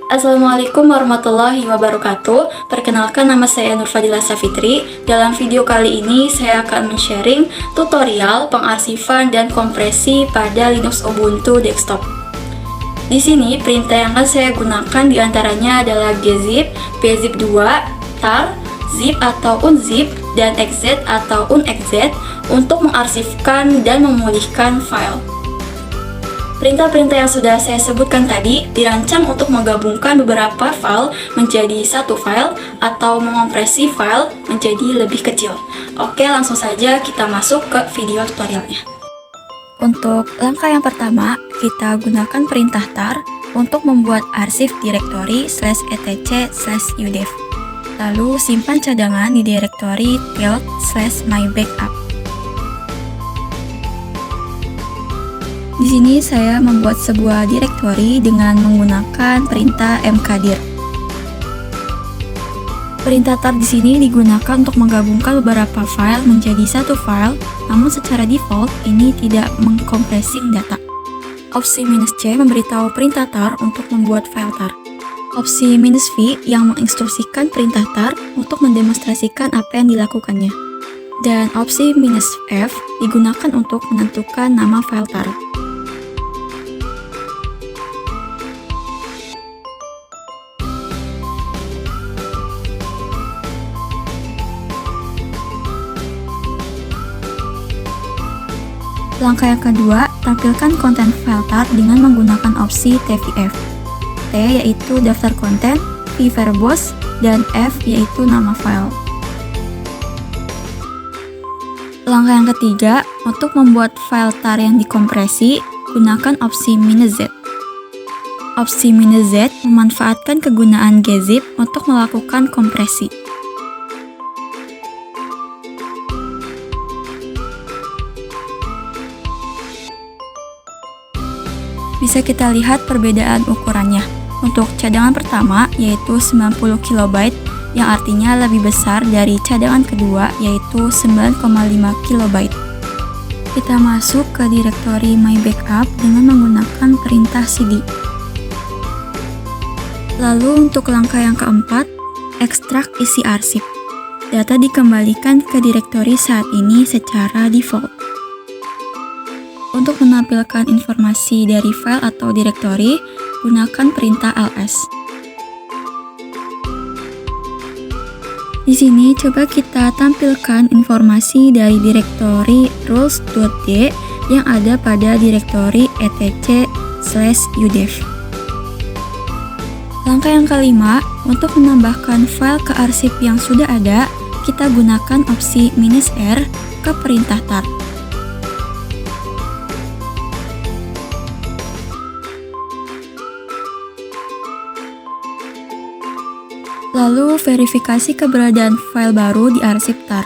Assalamualaikum warahmatullahi wabarakatuh. Perkenalkan, nama saya Nur Fadilah Safitri. Dalam video kali ini saya akan men-sharing tutorial pengarsifan dan kompresi pada Linux Ubuntu desktop. Di sini perintah yang akan saya gunakan diantaranya adalah gzip, pzip2, tar, zip atau unzip, dan exec atau unexec untuk mengarsipkan dan memulihkan file. Perintah-perintah yang sudah saya sebutkan tadi dirancang untuk menggabungkan beberapa file menjadi satu file atau mengompresi file menjadi lebih kecil. Oke, langsung saja kita masuk ke video tutorialnya. Untuk langkah yang pertama, kita gunakan perintah tar untuk membuat arsip direktori /etc/udev. Lalu simpan cadangan di direktori tilde/mybackup. Di sini saya membuat sebuah direktori dengan menggunakan perintah mkdir. Perintah tar di sini digunakan untuk menggabungkan beberapa file menjadi satu file, namun secara default ini tidak mengkompresi data. Opsi "-c" memberitahu perintah tar untuk membuat file tar. Opsi "-v" yang menginstruksikan perintah tar untuk mendemonstrasikan apa yang dilakukannya. Dan opsi "-f" digunakan untuk menentukan nama file tar. Langkah yang kedua, tampilkan konten file tar dengan menggunakan opsi tvf. T yaitu daftar konten, V verbose, dan F yaitu nama file. Langkah yang ketiga, untuk membuat file tar yang dikompresi, gunakan opsi "-z". Opsi "-z" memanfaatkan kegunaan gzip untuk melakukan kompresi. Bisa kita lihat perbedaan ukurannya. Untuk cadangan pertama yaitu 90 KB, yang artinya lebih besar dari cadangan kedua yaitu 9,5 KB. Kita masuk ke direktori mybackup dengan menggunakan perintah cd. Lalu untuk langkah yang keempat, ekstrak isi arsip. Data dikembalikan ke direktori saat ini secara default. Untuk menampilkan informasi dari file atau direktori, gunakan perintah ls. Di sini coba kita tampilkan informasi dari direktori rules.d yang ada pada direktori etc/udev. Langkah yang kelima, untuk menambahkan file ke arsip yang sudah ada, kita gunakan opsi "-r" ke perintah tar. Lalu verifikasi keberadaan file baru di arsip tar.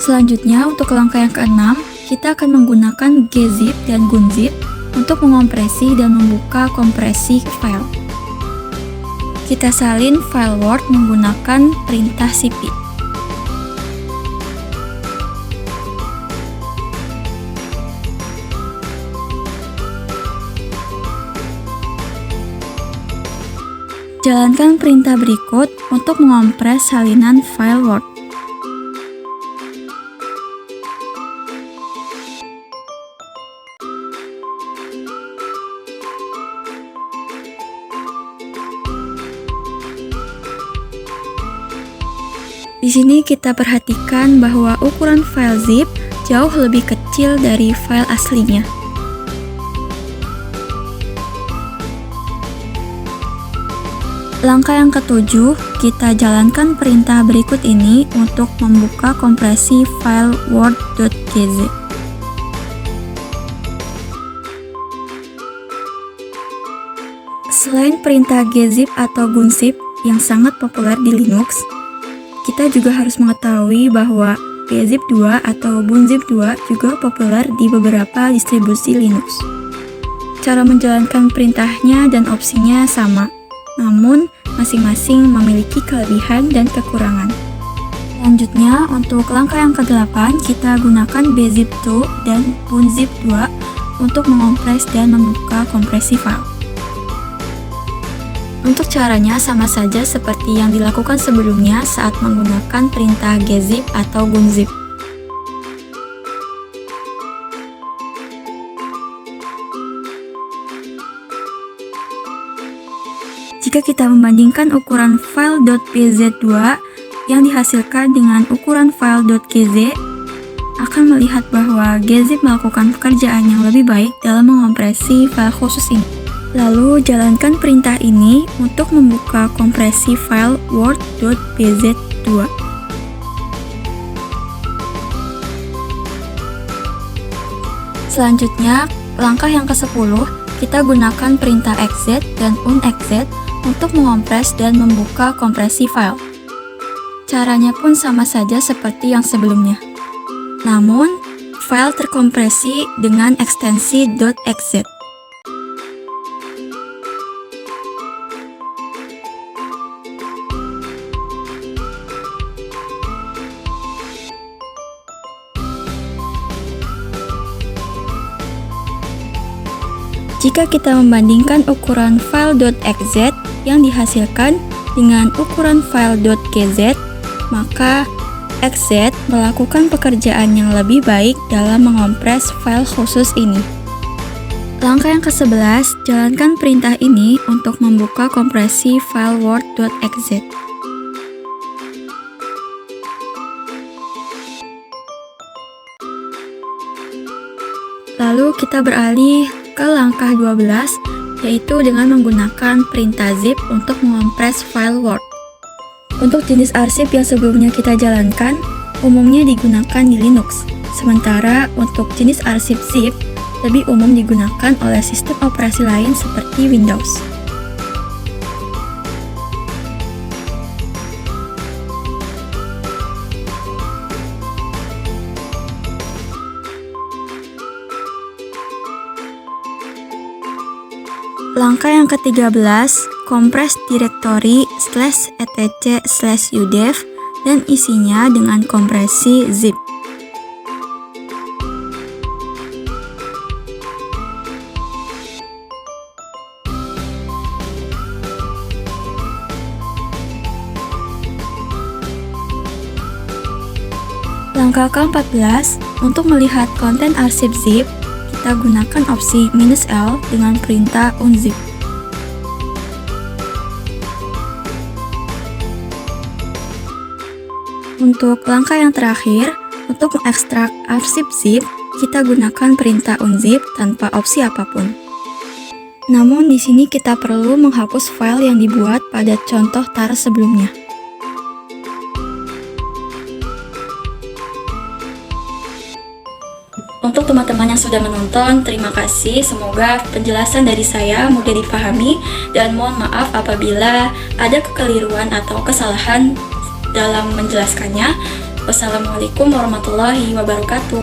Selanjutnya, untuk langkah yang keenam, kita akan menggunakan gzip dan gunzip untuk mengompresi dan membuka kompresi file. Kita salin file Word menggunakan perintah cp. Jalankan perintah berikut untuk mengompres salinan file Word. Di sini kita perhatikan bahwa ukuran file zip jauh lebih kecil dari file aslinya. Langkah yang ketujuh, kita jalankan perintah berikut ini untuk membuka kompresi file word.gz. Selain perintah gzip atau gunzip yang sangat populer di Linux, kita juga harus mengetahui bahwa pzip2 atau bunzip2 juga populer di beberapa distribusi Linux. Cara menjalankan perintahnya dan opsinya sama, namun masing-masing memiliki kelebihan dan kekurangan. Selanjutnya, untuk langkah yang ke-8, kita gunakan bzip2 dan unzip2 untuk mengompres dan membuka kompresi file. Untuk caranya sama saja seperti yang dilakukan sebelumnya saat menggunakan perintah gzip atau gunzip. Jika kita membandingkan ukuran file .pz2 yang dihasilkan dengan ukuran file .gz, akan melihat bahwa gzip melakukan pekerjaan yang lebih baik dalam mengompresi file khusus ini. Lalu, jalankan perintah ini untuk membuka kompresi file word.pz2. Selanjutnya, langkah yang ke-10, kita gunakan perintah exec dan unexec untuk mengompres dan membuka kompresi file. Caranya pun sama saja seperti yang sebelumnya. Namun, file terkompresi dengan ekstensi .exec. Jika kita membandingkan ukuran file .exec yang dihasilkan dengan ukuran file .gz, maka exec melakukan pekerjaan yang lebih baik dalam mengompres file khusus ini. Langkah yang ke-11, jalankan perintah ini untuk membuka kompresi file word.exec. Lalu kita beralih ke langkah 12, yaitu dengan menggunakan perintah zip untuk mengompres file Word. Untuk jenis arsip yang sebelumnya kita jalankan, umumnya digunakan di Linux. Sementara untuk jenis arsip zip, lebih umum digunakan oleh sistem operasi lain seperti Windows. Langkah yang ke-13, kompres directory /etc/udev dan isinya dengan kompresi zip. Langkah ke-14, untuk melihat konten arsip zip, kita gunakan opsi "-l" dengan perintah unzip. Untuk langkah yang terakhir, untuk mengekstrak arsip zip, kita gunakan perintah unzip tanpa opsi apapun. Namun di sini kita perlu menghapus file yang dibuat pada contoh tar sebelumnya. Untuk teman-teman yang sudah menonton, terima kasih. Semoga penjelasan dari saya mudah dipahami dan mohon maaf apabila ada kekeliruan atau kesalahan dalam menjelaskannya. Wassalamualaikum warahmatullahi wabarakatuh.